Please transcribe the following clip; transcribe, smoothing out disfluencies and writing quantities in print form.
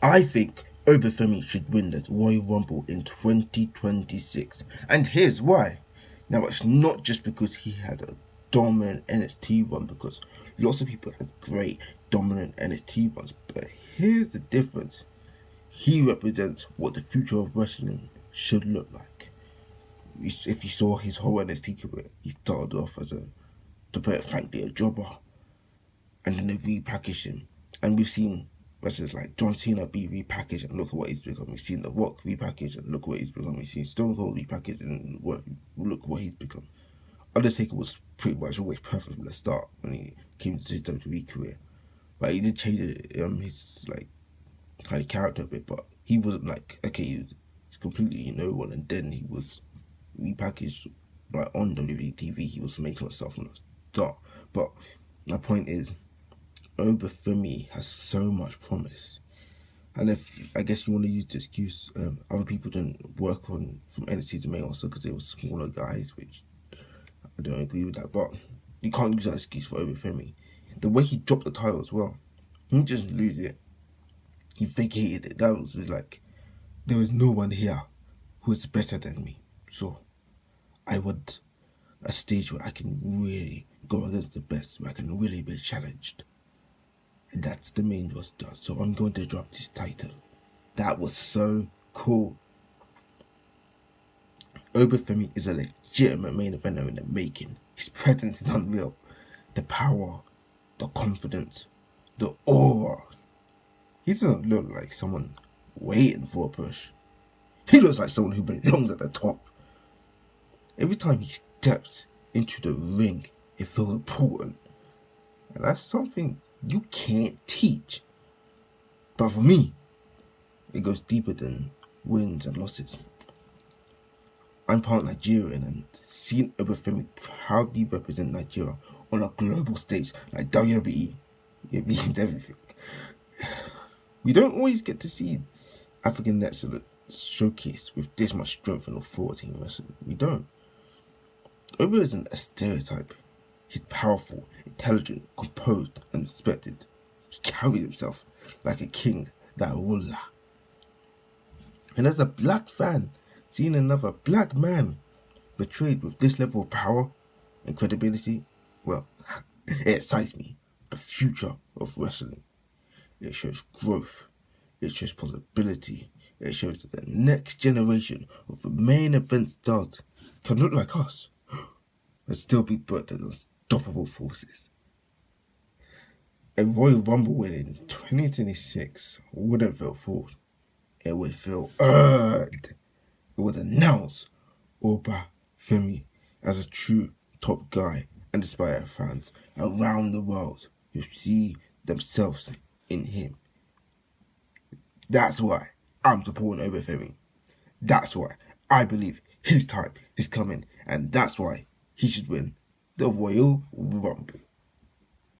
I think Femi should win the Royal Rumble in 2026. And here's why. Now, it's not just because he had a dominant NXT run, because lots of people had great dominant NXT runs, but here's the difference. He represents what the future of wrestling should look like. If you saw his whole NXT career, he started off as to put it frankly, a jobber, and then they repackaged him. And we've seen wrestlers like John Cena be repackaged, and look at what he's become. We've seen The Rock repackaged, and look what he's become. We've seen Stone Cold repackaged, and look what he's become. Undertaker was pretty much always perfect from the start when he came to his WWE career, but he did change his like kind of character a bit. But he wasn't like, okay, he's completely no one, and then he was repackaged like on WWE TV. He was making himself from the start. But my point is, Femi has so much promise. And if I guess you want to use the excuse, other people didn't work on from NXT to main also because they were smaller guys, which I don't agree with that. But you can't use that excuse for Femi. The way he dropped the title as well, he didn't just lose it. He vacated it. That was like, there was no one here who is better than me. So I want a stage where I can really go against the best, where I can really be challenged. And that's the main roster. So I'm going to drop this title. That was so cool. Femi is a legitimate main eventer in the making. His presence is unreal. The power, the confidence, the aura. He doesn't look like someone waiting for a push. He looks like someone who belongs at the top. Every time he steps into the ring, it feels important. And that's something you can't teach. But for me, it goes deeper than wins and losses. I'm part Nigerian, and seeing Femi proudly represent Nigeria on a global stage like WWE, it means everything. We don't always get to see African wrestlers showcased with this much strength and authority in wrestling. We don't. Obi isn't a stereotype. He's powerful, intelligent, composed, and respected. He carries himself like a king, that ruler. And as a black fan, seeing another black man betrayed with this level of power and credibility, well, it excites me. The future of wrestling. It shows growth. It shows possibility. It shows that the next generation of the main event stars can look like us and still be put as unstoppable forces. A Royal Rumble win in 2026 wouldn't feel forced. It would feel earned. It would announce Femi as a true top guy and inspire fans around the world who see themselves in him. That's why I'm supporting Femi. That's why I believe his time is coming, and that's why he should win the Royal Rumble.